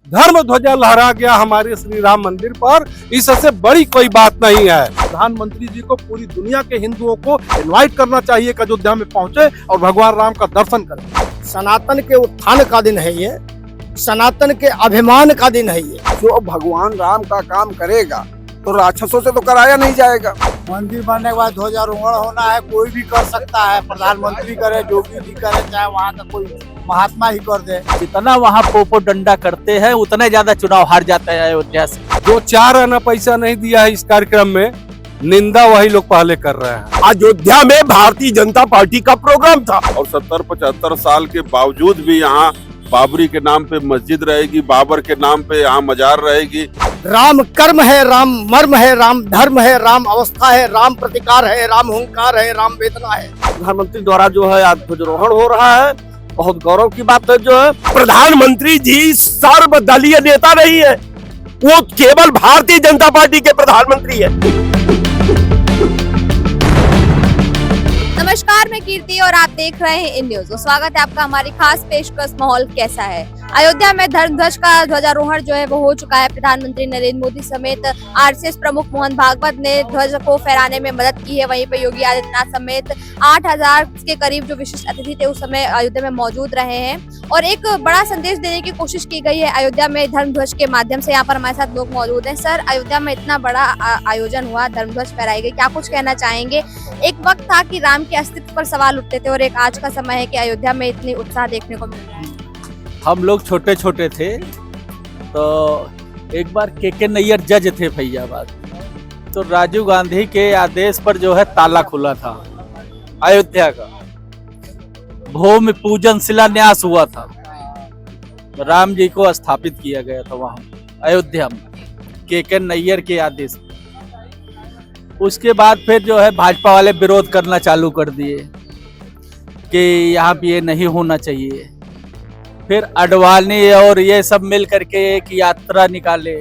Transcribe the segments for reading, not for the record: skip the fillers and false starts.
धर्म ध्वजा लहरा गया हमारे श्री राम मंदिर पर। इससे बड़ी कोई बात नहीं है। प्रधानमंत्री जी को पूरी दुनिया के हिंदुओं को इनवाइट करना चाहिए कि अयोध्या में पहुंचे और भगवान राम का दर्शन करें। सनातन के उत्थान का दिन है ये, सनातन के अभिमान का दिन है ये। जो भगवान राम का काम करेगा तो राक्षसों से तो कराया नहीं जाएगा। मंदिर बनने के बाद ध्वजारोहण होना है, कोई भी कर सकता है, प्रधानमंत्री करे, योगी जी करे, चाहे वहाँ का कोई महात्मा ही कर दे। जितना वहाँ पोपो डंडा करते हैं उतने ज्यादा चुनाव हार जाता है अयोध्या से। जो 4 आना पैसा नहीं दिया है इस कार्यक्रम में, निंदा वही लोग पहले कर रहे हैं। अयोध्या में भारतीय जनता पार्टी का प्रोग्राम था और 70-75 साल के बावजूद भी यहाँ बाबरी के नाम पे मस्जिद रहेगी, बाबर के नाम पे यहाँ मजार रहेगी। राम कर्म है, राम मर्म है, राम धर्म है, राम अवस्था है, राम प्रतिकार है, राम हुंकार है, राम वेदना है। प्रधानमंत्री द्वारा जो है आज ध्वजारोहण हो रहा है, बहुत गौरव की बात है। जो है प्रधानमंत्री जी सर्वदलीय नेता नहीं है, वो केवल भारतीय जनता पार्टी के प्रधानमंत्री है। नमस्कार, मैं कीर्ति और आप देख रहे हैं इन न्यूज। स्वागत है आपका हमारी खास पेशकश माहौल कैसा है। अयोध्या में धर्म ध्वज का ध्वजारोहण जो है वो हो चुका है। प्रधानमंत्री नरेंद्र मोदी समेत आरएसएस प्रमुख मोहन भागवत ने ध्वज को फहराने में मदद की है। वहीं पे योगी आदित्यनाथ समेत 8000 के करीब जो विशिष्ट अतिथि थे उस समय अयोध्या में मौजूद रहे हैं और एक बड़ा संदेश देने की कोशिश की गई है अयोध्या में धर्म ध्वज के माध्यम से। यहाँ पर हमारे साथ लोग मौजूद हैं। सर, अयोध्या में इतना बड़ा आयोजन हुआ, धर्म ध्वज फहराई गई, क्या कुछ कहना चाहेंगे? एक वक्त था कि राम के अस्तित्व पर सवाल उठते थे और एक आज का समय है कि अयोध्या में इतनी उत्साह देखने को मिल रहा है। हम लोग छोटे छोटे थे तो एक बार के नैयर जज थे फैजाबाद, तो राजीव गांधी के आदेश पर जो है ताला खुला था अयोध्या का। भूमि पूजन शिलान्यास हुआ था, राम जी को स्थापित किया गया था वहां अयोध्या में के नैयर के आदेश। उसके बाद फिर जो है भाजपा वाले विरोध करना चालू कर दिए कि यहाँ पे ये नहीं होना चाहिए। फिर अडवाणी और ये सब मिल करके एक यात्रा निकाले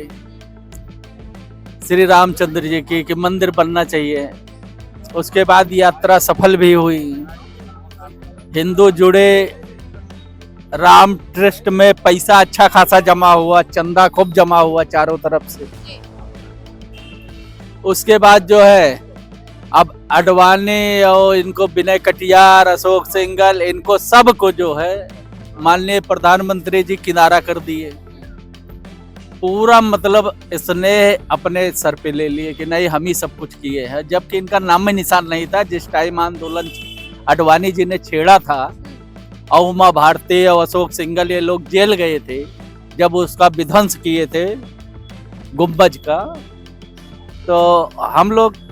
श्री रामचंद्र जी की कि मंदिर बनना चाहिए। उसके बाद यात्रा सफल भी हुई, हिंदू जुड़े, राम ट्रस्ट में पैसा अच्छा खासा जमा हुआ, चंदा खूब जमा हुआ चारों तरफ से। उसके बाद जो है अब अडवाणी और इनको विनय कटियार, अशोक सिंघल, इनको सबको जो है माननीय प्रधानमंत्री जी किनारा कर दिए। पूरा मतलब इसने अपने सर पे ले लिए कि नहीं हम ही सब कुछ किए हैं, जबकि इनका नाम निशान नहीं था। जिस टाइम आंदोलन अडवाणी जी ने छेड़ा था और उमा भारती और अशोक सिंघल ये लोग जेल गए थे जब उसका विध्वंस किए थे गुम्बज का, तो हम लोग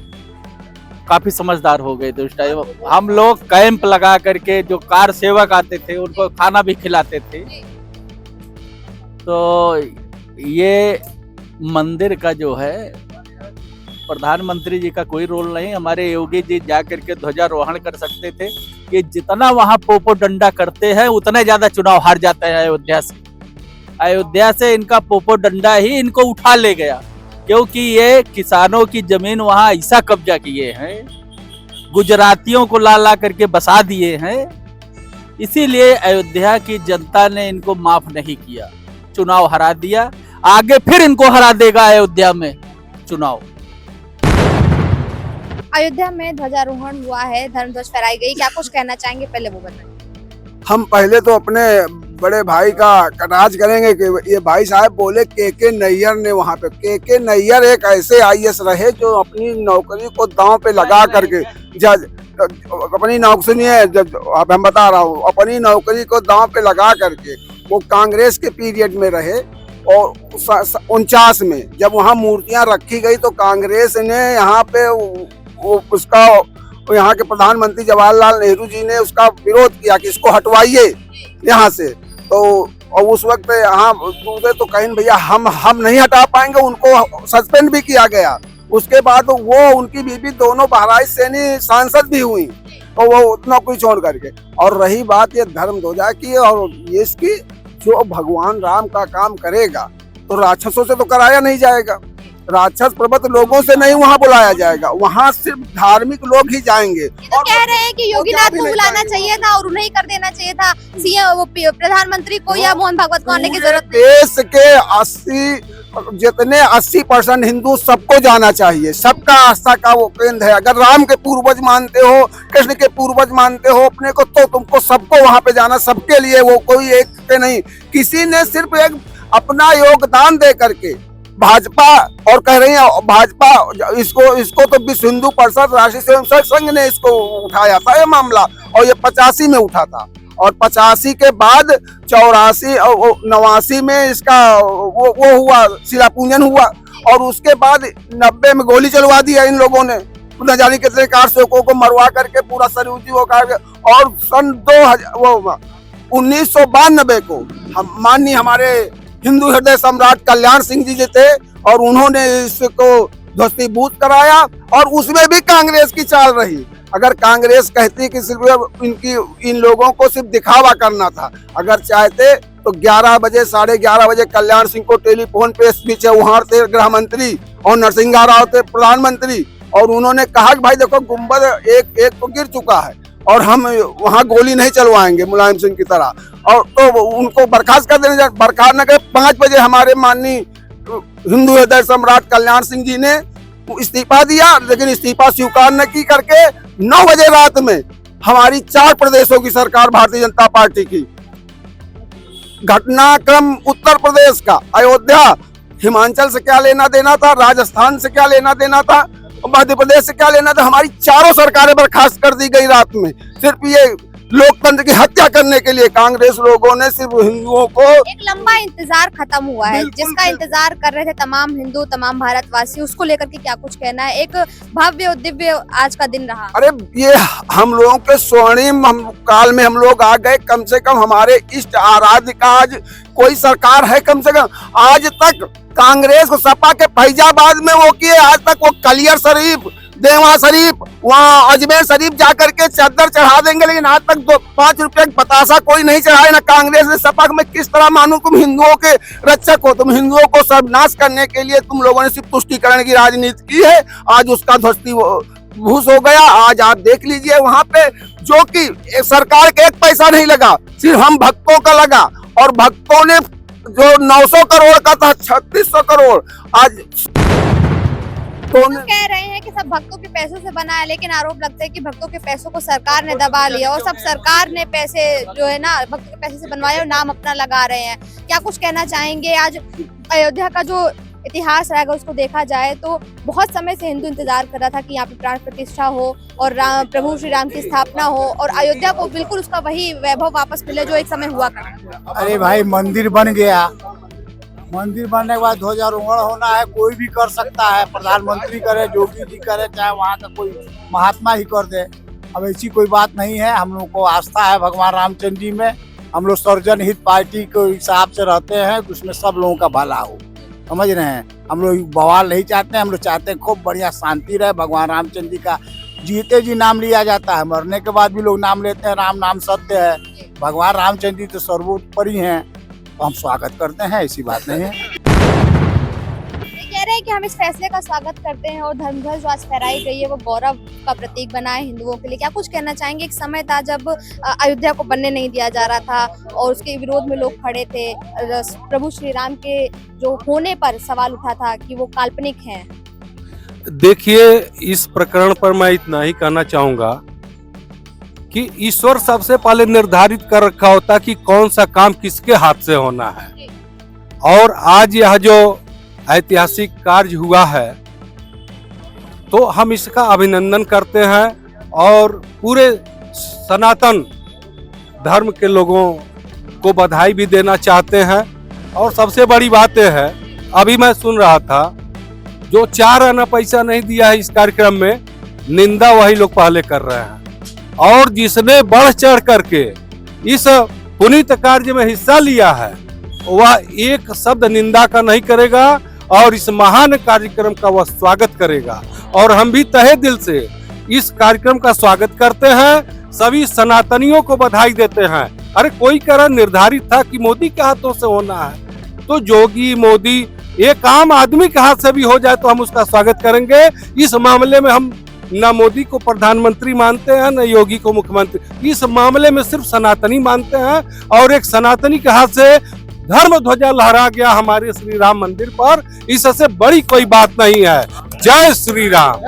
काफी समझदार हो गए थे उस टाइम। हम लोग कैंप लगा करके जो कार सेवक आते थे उनको खाना भी खिलाते थे। तो ये मंदिर का जो है प्रधानमंत्री जी का कोई रोल नहीं। हमारे योगी जी जा करके ध्वजारोहण कर सकते थे कि जितना वहां पोपो डंडा करते हैं उतने ज्यादा चुनाव हार जाता है अयोध्या से। अयोध्या से इनका पोपो डंडा ही इनको उठा ले गया, क्योंकि ये किसानों की जमीन वहां ऐसा कब्जा किए हैं, गुजरातियों को ला ला करके बसा दिए हैं। इसीलिए अयोध्या की जनता ने इनको माफ नहीं किया, चुनाव हरा दिया। आगे फिर इनको हरा देगा अयोध्या में चुनाव। अयोध्या में ध्वजारोहण हुआ है, धर्म ध्वज फहराई गई, क्या कुछ कहना चाहेंगे? पहले वो बताएं। हम पहले तो अपने बड़े भाई का कटाज करेंगे कि ये भाई साहब बोले के नैयर ने वहाँ पे, के नैयर एक ऐसे आईएएस रहे जो अपनी नौकरी को दांव पे लगा करके अपनी नौकरी है, अब हम बता रहा हूँ, अपनी नौकरी को दांव पे लगा करके वो कांग्रेस के पीरियड में रहे। और 49 में जब वहाँ मूर्तियां रखी गई तो कांग्रेस ने यहाँ पे उसका, यहाँ के प्रधानमंत्री जवाहरलाल नेहरू जी ने उसका विरोध किया कि इसको हटवाइए यहाँ से। तो और उस वक्त यहाँ दूसरे तो कहीं भैया हम नहीं हटा पाएंगे, उनको सस्पेंड भी किया गया। उसके बाद वो उनकी बीबी दोनों बहराइच सैनी सांसद भी हुई, तो वो नौकरी छोड़ करके। और रही बात ये धर्म ध्वजा की और ये इसकी, जो भगवान राम का काम करेगा तो राक्षसों से तो कराया नहीं जाएगा। राक्षस प्रबत लोगों से नहीं वहाँ बुलाया जाएगा, वहाँ सिर्फ धार्मिक लोग ही जाएंगे। तो कह रहे हैं कि योगीनाथ को बुलाना चाहिए था और उन्हें कर देना चाहिए था सीएम, वो प्रधानमंत्री को या मोहन भागवत को आने की जरूरत नहीं। देश के 80% हिंदू सबको जाना चाहिए, सबका आस्था का वो केंद्र है। अगर राम के पूर्वज मानते हो, कृष्ण के पूर्वज मानते हो अपने को, तो तुमको सबको वहाँ पे जाना, सबके लिए, वो कोई एक के नहीं। किसी ने सिर्फ एक अपना योगदान दे करके भाजपा, और कह रही है भाजपा, इसको तो विश्व हिंदू परिषद राष्ट्रीय स्वयंसेवक संघ ने इसको उठाया था ये मामला, और ये 85 में उठा था, और 85 के बाद 84 और 89 में इसका वो हुआ, शिला पूजन हुआ, और उसके बाद 90 में गोली चलवा दिया इन लोगों ने, न जाने कितने कारसेवकों को मरवा करके पूरा शरीर वो काट, और सन 1992 को हम माननीय हमारे हिंदू हृदय सम्राट कल्याण सिंह जी थे, और उन्होंने इसको ध्वस्तीभूत कराया, और उसमें भी कांग्रेस की चाल रही। अगर कांग्रेस कहती कि सिर्फ इन लोगों को सिर्फ दिखावा करना था, अगर चाहते तो 11 बजे 11:30 बजे कल्याण सिंह को टेलीफोन पे पीछे वहां थे गृह मंत्री और नरसिंह राव थे प्रधानमंत्री, और उन्होंने कहा कि भाई देखो गुम्बद एक तो गिर चुका है और हम वहां गोली नहीं चलवाएंगे मुलायम सिंह की तरह, और तो उनको बर्खास्त कर देने, बर्खास्त न कर 5 बजे हमारे माननीय हिंदू हृदय सम्राट कल्याण सिंह जी ने इस्तीफा दिया, लेकिन इस्तीफा स्वीकार न की करके 9 बजे रात में हमारी 4 प्रदेशों की सरकार भारतीय जनता पार्टी की, घटनाक्रम उत्तर प्रदेश का, अयोध्या, हिमाचल से क्या लेना देना था, राजस्थान से क्या लेना देना था, मध्य प्रदेश से क्या लेना था, हमारी 4 सरकारें बर्खास्त कर दी गई रात में, सिर्फ ये लोकतंत्र की हत्या करने के लिए कांग्रेस लोगों ने सिर्फ हिंदुओं को। एक लंबा इंतजार खत्म हुआ है, जिसका इंतजार कर रहे थे तमाम हिंदू, तमाम भारतवासी, उसको लेकर के क्या कुछ कहना है? एक भव्य और दिव्य आज का दिन रहा। अरे ये हम लोगों के स्वर्णिम काल में हम लोग आ गए, कम से कम हमारे इष्ट आराध्य का आज कोई सरकार है, कम से कम आज तक कांग्रेस को सपा के फैजाबाद में वो किए, आज तक वो कलियर शरीफ, देवा शरीफ, वहाँ अजमेर शरीफ जाकर के चादर चढ़ा देंगे, लेकिन आज तक 5 रुपए का बतासा कोई नहीं चढ़ाया ना कांग्रेस ने सपा। में किस तरह मानूं तुम हिंदुओं के रक्षक हो, तुम हिंदुओं को सर्वनाश करने के लिए तुम लोगों ने सिर्फ तुष्टीकरण की राजनीति की है, आज उसका ध्वस्तीभूत हो गया। आज आप देख लीजिए वहाँ पे जो कि सरकार के 1 पैसा नहीं लगा, सिर्फ हम भक्तों का लगा, और भक्तों ने जो 900 करोड़ का था 3600 करोड़ आज तो कह रहे हैं कि सब भक्तों के पैसों से बना है, लेकिन आरोप लगता है कि भक्तों के पैसों को सरकार ने दबा लिया और सब सरकार ने पैसे जो है ना भक्तों के पैसे से बनवाए और नाम अपना लगा रहे हैं। क्या कुछ कहना चाहेंगे? आज अयोध्या का जो इतिहास रहेगा उसको देखा जाए तो बहुत समय से हिंदू इंतजार कर रहा था कि यहाँ पे प्राण प्रतिष्ठा हो और प्रभु श्री राम की स्थापना हो और अयोध्या को बिल्कुल उसका वही वैभव वापस मिले जो एक समय हुआ करता। अरे भाई मंदिर बन गया, मंदिर बनने के बाद ध्वजारोहण होना है, कोई भी कर सकता है, प्रधानमंत्री करे, योगी जी करे, चाहे वहाँ का कोई महात्मा ही कर दे। अब ऐसी कोई बात नहीं है, हम लोग को आस्था है भगवान रामचंद्र जी में। हम लोग सर्वजन हित पार्टी के हिसाब से रहते हैं, उसमें सब लोगों का भला हो, समझ रहे हैं। हम लोग बवाल नहीं चाहते हैं, हम लोग चाहते हैं खूब बढ़िया शांति रहे। भगवान रामचंद्र जी का जीते जी नाम लिया जाता है, मरने के बाद भी लोग नाम लेते हैं, राम नाम सत्य है। भगवान रामचंद्र जी तो सर्वोपरि हैं, तो हम स्वागत करते हैं, ऐसी बात नहीं है। कह रहे हैं कि हम इस फैसले का स्वागत करते हैं और धर्मध्वज जो आज फहराई गई है वो गौरव का प्रतीक बना है हिंदुओं के लिए। क्या कुछ कहना चाहेंगे? एक समय था जब अयोध्या को बनने नहीं दिया जा रहा था और उसके विरोध में लोग खड़े थे, प्रभु श्री राम के जो होने पर सवाल उठा था कि वो काल्पनिक हैं। देखिए, इस प्रकरण पर मैं इतना ही कहना चाहूंगा कि ईश्वर सबसे पहले निर्धारित कर रखा होता कि कौन सा काम किसके हाथ से होना है, और आज यह जो ऐतिहासिक कार्य हुआ है तो हम इसका अभिनंदन करते हैं और पूरे सनातन धर्म के लोगों को बधाई भी देना चाहते हैं। और सबसे बड़ी बात यह है, अभी मैं सुन रहा था जो 4 आना पैसा नहीं दिया है इस कार्यक्रम में, निंदा वही लोग पहले कर रहे हैं, और जिसने बढ़ चढ़ करके इस पुनीत कार्य में हिस्सा लिया है वह एक शब्द निंदा का नहीं करेगा और इस महान कार्यक्रम का वह स्वागत करेगा। और हम भी तहे दिल से इस कार्यक्रम का स्वागत करते हैं, सभी सनातनियों को बधाई देते हैं। अरे कोई कारण निर्धारित था कि मोदी के हाथों से होना है, तो योगी मोदी एक आम आदमी के हाथ से भी हो जाए तो हम उसका स्वागत करेंगे। इस मामले में हम न मोदी को प्रधानमंत्री मानते हैं न योगी को मुख्यमंत्री। इस मामले में सिर्फ सनातनी मानते हैं और एक सनातनी के हाथ से धर्म ध्वजा लहरा गया हमारे श्री राम मंदिर पर। इससे बड़ी कोई बात नहीं है। जय श्री राम।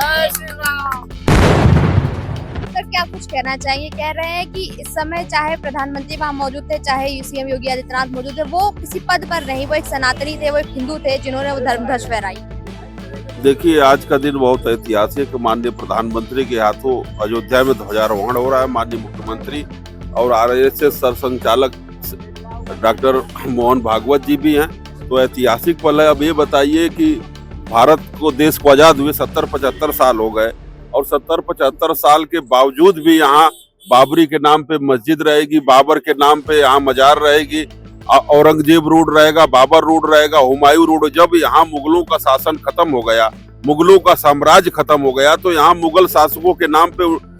सर क्या कुछ कहना चाहिए? कह रहे हैं कि इस समय चाहे प्रधानमंत्री वहाँ मौजूद थे, चाहे सीएम योगी आदित्यनाथ मौजूद थे, वो किसी पद पर नहीं, वो एक सनातनी थे, वो एक हिंदू थे जिन्होंने वो धर्म ध्वज फहराई। देखिए, आज का दिन बहुत ऐतिहासिक। माननीय प्रधानमंत्री के हाथों अयोध्या में ध्वजारोहण हो रहा है। माननीय मुख्यमंत्री और आरएसएस सरसंघचालक डॉक्टर मोहन भागवत जी भी हैं। तो ऐतिहासिक पल है। अब ये बताइए कि भारत को, देश को आजाद हुए 70-75 साल हो गए और 70-75 साल के बावजूद भी यहाँ बाबरी के नाम पे मस्जिद रहेगी, बाबर के नाम पे यहाँ मजार रहेगी, औरंगजेब रोड रहेगा, बाबर रोड रहेगा, हुमायूं रोड। जब यहाँ मुगलों का शासन खत्म हो गया, मुगलों का साम्राज्य खत्म हो गया, तो यहाँ मुगल शासकों के नाम पे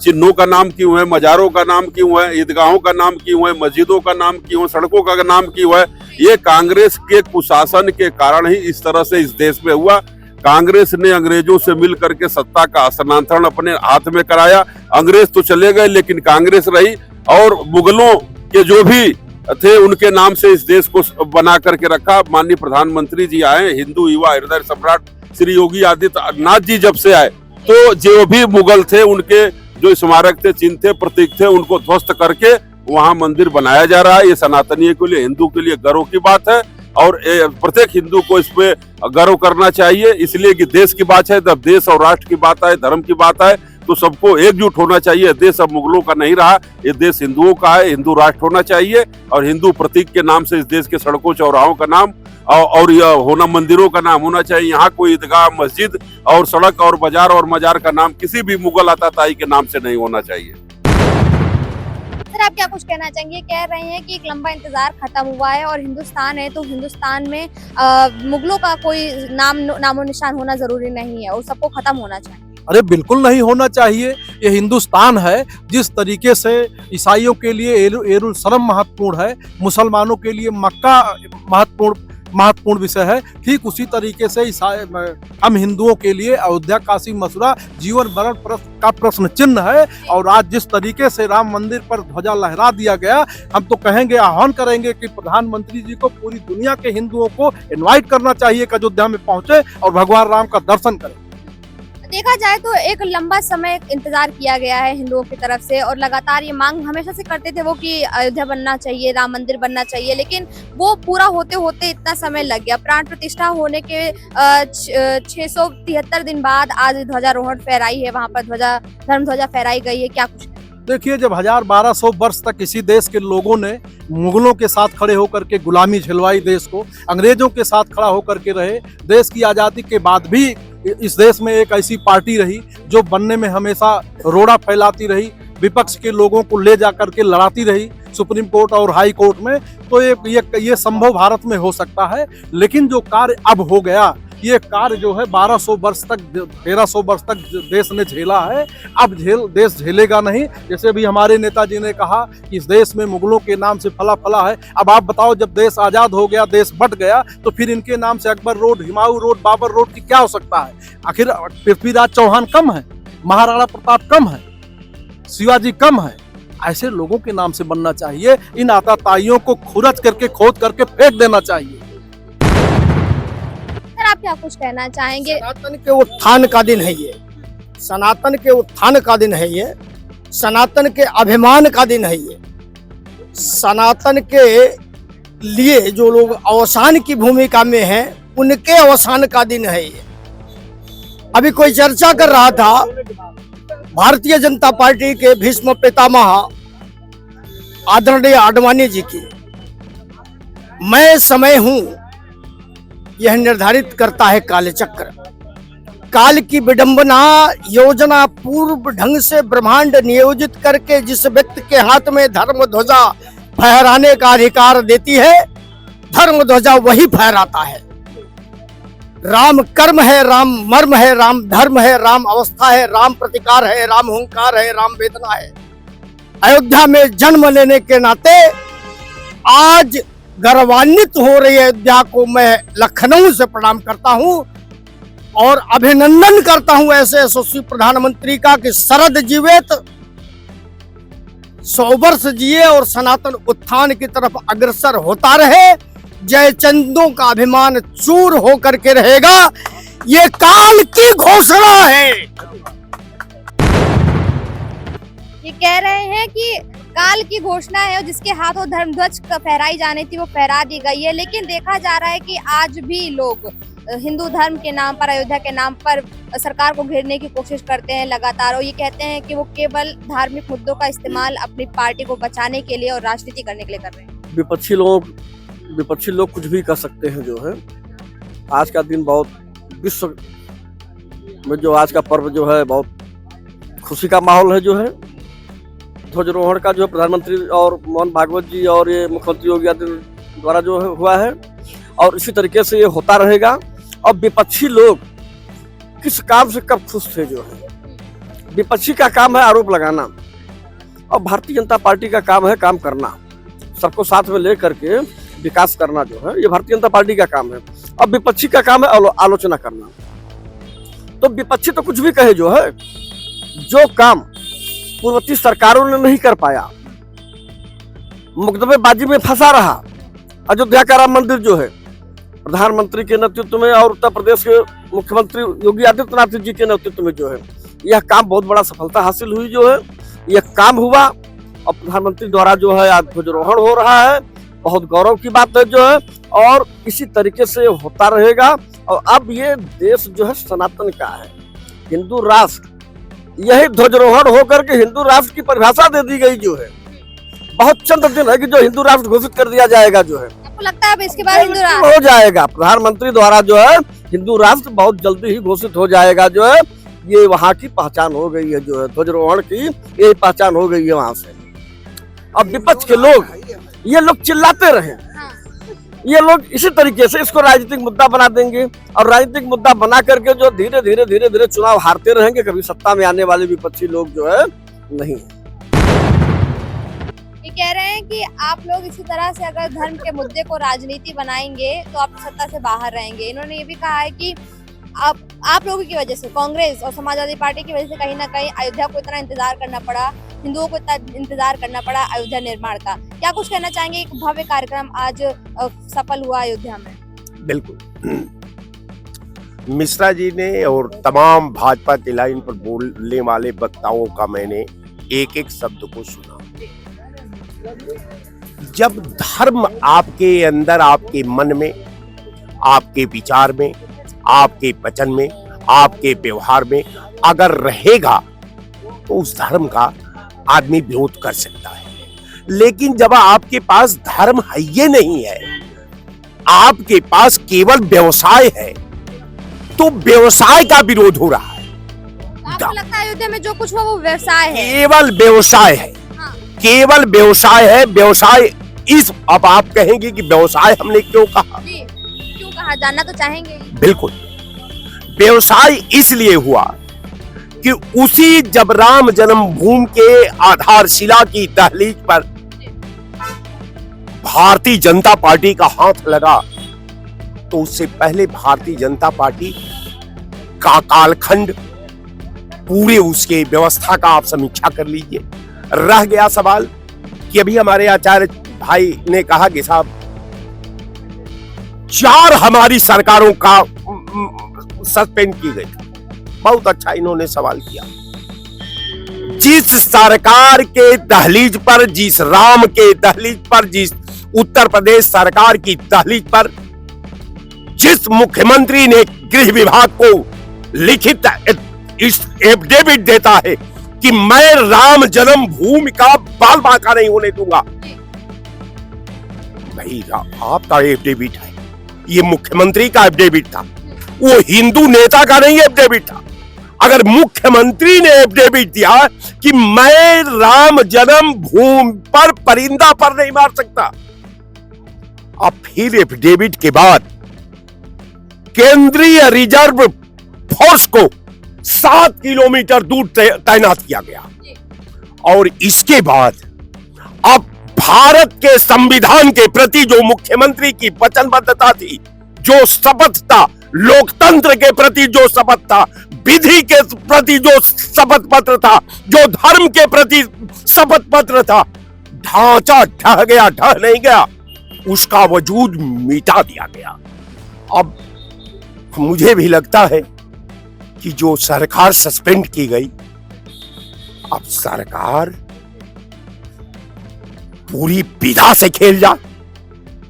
चिन्हों का नाम क्यों है, मजारों का नाम क्यों है, ईदगाहों का नाम क्यों है, मस्जिदों का नाम क्यों है, सड़कों का नाम क्यों है? ये कांग्रेस के कुशासन के कारण ही इस तरह से इस देश में हुआ। कांग्रेस ने अंग्रेजों से मिल करके सत्ता का हस्तांतरण अपने हाथ में कराया। अंग्रेज तो चले गए लेकिन कांग्रेस रही और मुगलों के जो भी थे उनके नाम से इस देश को बना करके रखा। माननीय प्रधानमंत्री जी आए, हिंदू युवा हृदय सम्राट श्री योगी आदित्यनाथ जी जब से आए, तो जो भी मुगल थे उनके जो स्मारक थे, चिन्ह थे, प्रतीक थे, उनको ध्वस्त करके वहां मंदिर बनाया जा रहा है। ये सनातनियों के लिए, हिंदू के लिए गर्व की बात है और प्रत्येक हिंदू को इस पे गर्व करना चाहिए। इसलिए कि देश की बात है, जब देश और राष्ट्र की बात आए, धर्म की बात आए, तो सबको एकजुट होना चाहिए। देश अब मुगलों का नहीं रहा, ये देश हिंदुओं का है। हिंदू राष्ट्र होना चाहिए और हिंदू प्रतीक के नाम से इस देश के सड़कों चौराहों का नाम और यह होना मंदिरों का नाम होना चाहिए। यहाँ कोई ईदगाह, मस्जिद और सड़क और बाजार और मजार का नाम किसी भी मुगल आताताई के नाम से नहीं होना चाहिए। सर आप क्या कुछ कहना चाहेंगे? कह रहे हैं कि एक लंबा इंतजार खत्म हुआ है और हिंदुस्तान है, तो हिंदुस्तान में मुगलों का कोई नामो निशान होना जरूरी नहीं है और सबको खत्म होना चाहिए। अरे बिल्कुल नहीं होना चाहिए। ये हिंदुस्तान है। जिस तरीके से ईसाइयों के लिए यरूशलेम महत्वपूर्ण है, मुसलमानों के लिए मक्का महत्वपूर्ण विषय है, ठीक उसी तरीके से हम हिंदुओं के लिए अयोध्या, काशी, मथुरा जीवन मरण का प्रश्न चिन्ह है। और आज जिस तरीके से राम मंदिर पर ध्वजा लहरा दिया गया, हम तो कहेंगे, आह्वान करेंगे कि प्रधानमंत्री जी को पूरी दुनिया के हिंदुओं को इनवाइट करना चाहिए कि अयोध्या में पहुंचे और भगवान राम का दर्शन करें। देखा जाए तो एक लंबा समय इंतजार किया गया है हिंदुओं की तरफ से और लगातार ये मांग हमेशा से करते थे वो कि अयोध्या बनना चाहिए, राम मंदिर बनना चाहिए, लेकिन वो पूरा होते होते इतना समय लग गया। प्राण प्रतिष्ठा होने के 673 दिन बाद आज ध्वजारोहण फहराई है, वहाँ पर धर्म ध्वजा फहराई गई है। क्या कुछ? देखिए, जब 1200 वर्ष तक इसी देश के लोगों ने मुगलों के साथ खड़े होकर के गुलामी झिलवाई, देश को अंग्रेजों के साथ खड़ा होकर के रहे, देश की आज़ादी के बाद भी इस देश में एक ऐसी पार्टी रही जो बनने में हमेशा रोड़ा फैलाती रही, विपक्ष के लोगों को ले जाकर के लड़ाती रही सुप्रीम कोर्ट और हाई कोर्ट में। तो ये संभव भारत में हो सकता है, लेकिन जो कार्य अब हो गया, ये कार्य जो है 1300 वर्ष तक देश ने झेला है, अब देश झेलेगा नहीं। जैसे भी हमारे नेताजी ने कहा कि इस देश में मुगलों के नाम से फला फला है। अब आप बताओ, जब देश आजाद हो गया, देश बट गया, तो फिर इनके नाम से Akbar road, Humayun road, Babur road की क्या हो सकता है? आखिर पृथ्वीराज चौहान कम है, महाराणा प्रताप कम है, शिवाजी कम है? ऐसे लोगों के नाम से बनना चाहिए। इन आताताइयों को खुरच करके, खोद करके फेंक देना चाहिए। आप क्या कुछ कहना चाहेंगे? सनातन के उत्थान का दिन है ये, सनातन के उत्थान का दिन है ये, सनातन के अभिमान का दिन है ये, सनातन के लिए जो लोग अवसान की भूमिका में हैं उनके अवसान का दिन है ये। अभी कोई चर्चा कर रहा था भारतीय जनता पार्टी के भीष्म पितामह आदरणीय आडवाणी जी की। मैं समय हूं, यह निर्धारित करता है कालचक्र। काल की विडंबना योजना पूर्व ढंग से ब्रह्मांड नियोजित करके जिस व्यक्ति के हाथ में धर्म ध्वजा फहराने का अधिकार देती है, धर्म ध्वजा वही फहराता है। राम कर्म है, राम मर्म है, राम धर्म है, राम अवस्था है, राम प्रतिकार है, राम हुंकार है, राम वेदना है। अयोध्या में जन्म लेने के नाते आज गौरवान्वित हो रही अयोध्या को मैं लखनऊ से प्रणाम करता हूं और अभिनंदन करता हूं ऐसे यशस्वी प्रधानमंत्री का कि शरद जीवित 100 वर्ष जिए और सनातन उत्थान की तरफ अग्रसर होता रहे। जयचंदों का अभिमान चूर होकर के रहेगा, ये काल की घोषणा है। ये कह रहे हैं कि काल की घोषणा है और जिसके हाथों धर्मध्वज फहराई जानी थी वो फहरा दी गई है। लेकिन देखा जा रहा है कि आज भी लोग हिंदू धर्म के नाम पर, अयोध्या के नाम पर सरकार को घेरने की कोशिश करते हैं लगातार, और ये कहते हैं कि वो केवल धार्मिक मुद्दों का इस्तेमाल अपनी पार्टी को बचाने के लिए और राजनीति करने के लिए कर रहे हैं। विपक्षी लोग कुछ भी कर सकते हैं। जो है आज का दिन बहुत विश्व में जो आज का पर्व जो है बहुत खुशी का माहौल है। जो है ध्वजारोहण का जो है प्रधानमंत्री और मोहन भागवत जी और ये मुख्यमंत्री योगी आदित्यनाथ द्वारा जो है हुआ है, और इसी तरीके से ये होता रहेगा। और विपक्षी लोग किस काम से कब खुश थे। जो है विपक्षी का काम है आरोप लगाना, और भारतीय जनता पार्टी का काम है काम करना, सबको साथ में लेकर के विकास करना। जो है ये भारतीय जनता पार्टी का काम है। अब विपक्षी का काम है आलोचना करना। तो विपक्षी तो कुछ भी कहे, जो है जो काम पूर्ववर्ती सरकारों ने नहीं कर पाया, मुकदमेबाजी में फंसा रहा। अयोध्या का राम मंदिर जो है प्रधानमंत्री के नेतृत्व में और उत्तर प्रदेश के मुख्यमंत्री योगी आदित्यनाथ जी के नेतृत्व में जो है यह काम बहुत बड़ा सफलता हासिल हुई। जो है यह काम हुआ और प्रधानमंत्री द्वारा जो है आज ध्वजारोहण हो रहा है, बहुत गौरव की बात है। जो है और इसी तरीके से होता रहेगा। और अब ये देश जो है सनातन का है, हिंदू राष्ट्र, यही ध्वजारोहण होकर के हिंदू राष्ट्र की परिभाषा दे दी गई। जो है बहुत चंद दिन है कि जो हिंदू राष्ट्र घोषित कर दिया जाएगा। जो है आपको लगता है अब इसके बाद हिंदू राष्ट्र हो जाएगा, प्रधानमंत्री द्वारा जो है हिंदू राष्ट्र बहुत जल्दी ही घोषित हो जाएगा। जो है ये वहाँ की पहचान हो गई है। जो है ध्वजारोहण की यही पहचान हो गई है वहाँ से। अब विपक्ष के लोग ये लोग चिल्लाते रहे, ये लोग इसी तरीके से इसको राजनीतिक मुद्दा बना देंगे, और राजनीतिक मुद्दा बना करके जो धीरे धीरे चुनाव हारते रहेंगे। कभी सत्ता में आने वाले विपक्षी लोग जो है नहीं। ये कह रहे हैं कि आप लोग इसी तरह से अगर धर्म के मुद्दे को राजनीति बनाएंगे तो आप सत्ता से बाहर रहेंगे। इन्होंने ये भी कहा है कि आप लोगों की वजह से, कांग्रेस और समाजवादी पार्टी की वजह से कहीं ना कहीं अयोध्या को इतना इंतजार करना पड़ा, हिंदुओं को इतना इंतजार करना पड़ा अयोध्या निर्माण का। क्या कुछ कहना चाहेंगे? एक भव्य कार्यक्रम आज सफल हुआ अयोध्या में। बिल्कुल, मिश्रा जी ने और तमाम भाजपा की लाइन पर बोलने वाले वक्ताओं का मैंने एक एक शब्द को सुना। जब धर्म आपके अंदर, आपके मन में, आपके विचार में, आपके वचन में, आपके व्यवहार में अगर रहेगा तो उस धर्म का आदमी विरोध कर सकता है। लेकिन जब आपके पास धर्म है ये नहीं है, आपके पास केवल व्यवसाय है, तो व्यवसाय का विरोध हो रहा है। आपको लगता है अयोध्या में जो कुछ हुआ वो व्यवसाय है? केवल व्यवसाय है, हाँ। केवल व्यवसाय है। व्यवसाय अब आप कहेंगे कि व्यवसाय हमने क्यों कहा? जी, क्यों कहा, जानना तो चाहेंगे। बिल्कुल, व्यवसाय इसलिए हुआ कि उसी जब राम जन्मभूमि के आधारशिला की दहलीज पर भारतीय जनता पार्टी का हाथ लगा, तो उससे पहले भारतीय जनता पार्टी का कालखंड, पूरे उसके व्यवस्था का आप समीक्षा कर लीजिए। रह गया सवाल कि अभी हमारे आचार्य भाई ने कहा कि साहब 4 हमारी सरकारों का सस्पेंड की गई। बहुत अच्छा इन्होंने सवाल किया। जिस सरकार के दहलीज पर, जिस राम के दहलीज पर, जिस उत्तर प्रदेश सरकार की दहलीज पर जिस मुख्यमंत्री ने गृह विभाग को लिखित एफिडेविट देता है कि मैं राम जन्मभूमि का बाल बांका नहीं होने दूंगा, भाई आपका एफिडेविट है, ये मुख्यमंत्री का एफिडेविट था, वो हिंदू नेता का नहीं एफिडेविट था। अगर मुख्यमंत्री ने एफिडेविट दिया कि मैं राम जन्मभूमि पर परिंदा पर नहीं मार सकता, अब फिर एफिडेविट के बाद केंद्रीय रिजर्व फोर्स को 7 किलोमीटर दूर तैनात किया गया, और इसके बाद अब भारत के संविधान के प्रति जो मुख्यमंत्री की वचनबद्धता थी, जो शपथ था, लोकतंत्र के प्रति जो शपथ था, विधि के प्रति जो शपथ पत्र था, जो धर्म के प्रति शपथ पत्र था, ढांचा ढह गया, ढह नहीं गया, उसका वजूद मिटा दिया गया। अब मुझे भी लगता है कि जो सरकार सस्पेंड की गई, अब सरकार पूरी विधा से खेल जा,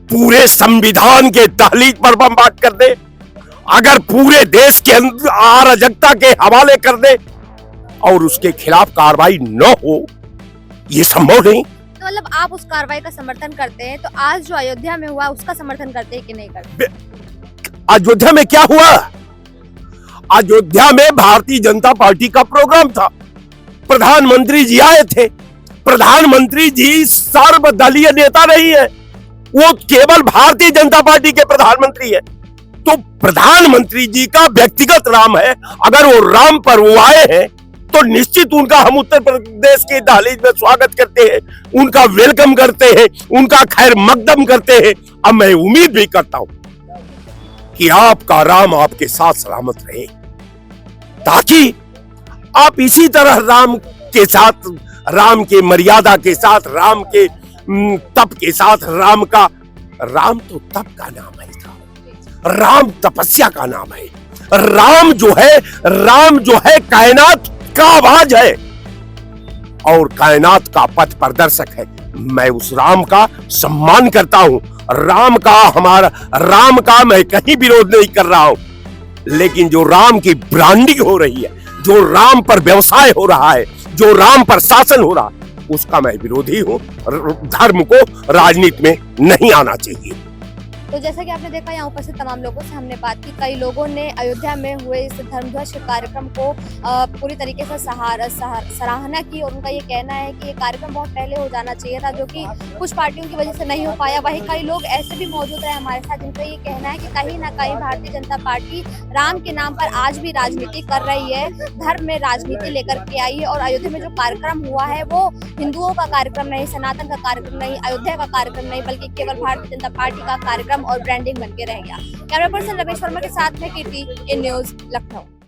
पूरे संविधान के दहलीज पर बमबाद कर दे, अगर पूरे देश के अंदर अराजकता के हवाले कर दे और उसके खिलाफ कार्रवाई न हो, ये संभव नहीं। तो मतलब आप उस कार्रवाई का समर्थन करते हैं, तो आज जो अयोध्या में हुआ उसका समर्थन करते हैं कि नहीं करते? अयोध्या में क्या हुआ? अयोध्या में भारतीय जनता पार्टी का प्रोग्राम था, प्रधानमंत्री जी आए थे। प्रधानमंत्री जी सर्वदलीय नेता नहीं है, वो केवल भारतीय जनता पार्टी के प्रधानमंत्री है। तो प्रधानमंत्री जी का व्यक्तिगत राम है, अगर वो राम पर वो आए हैं तो निश्चित उनका हम उत्तर प्रदेश के दहलीज में स्वागत करते हैं, उनका वेलकम करते हैं, उनका खैर मकदम करते हैं। अब मैं उम्मीद भी करता हूं कि आपका राम आपके साथ सलामत रहे, ताकि आप इसी तरह राम के साथ, राम के मर्यादा के साथ, राम के तप के साथ, राम तो तप का नाम है, राम तपस्या का नाम है। राम जो है कायनात का आवाज है और कायनात का पथ प्रदर्शक है। मैं उस राम का सम्मान करता हूं, राम का मैं कहीं विरोध नहीं कर रहा हूं, लेकिन जो राम की ब्रांडिंग हो रही है, जो राम पर व्यवसाय हो रहा है, जो राम पर शासन हो रहा है, उसका मैं विरोधी हूं। धर्म को राजनीति में नहीं आना चाहिए। तो जैसा कि आपने देखा, यहाँ उपस्थित तमाम लोगों से हमने बात की। कई लोगों ने अयोध्या में हुए इस धर्मध्वज कार्यक्रम को पूरी तरीके से सराहना की और उनका ये कहना है कि ये कार्यक्रम बहुत पहले हो जाना चाहिए था, जो कि कुछ पार्टियों की वजह से नहीं हो पाया। वहीं कई लोग ऐसे भी मौजूद रहे हमारे साथ जिनका ये कहना है कि कहीं ना कहीं भारतीय जनता पार्टी राम के नाम पर आज भी राजनीति कर रही है, धर्म में राजनीति लेकर के आई है। और अयोध्या में जो कार्यक्रम हुआ है वो हिंदुओं का कार्यक्रम नहीं, सनातन का कार्यक्रम नहीं, अयोध्या का कार्यक्रम नहीं, बल्कि केवल भारतीय जनता पार्टी का कार्यक्रम और ब्रांडिंग बन के रह गया। कैमरा पर्सन रमेश वर्मा के साथ में कीर्ति, इन न्यूज़, लखनऊ।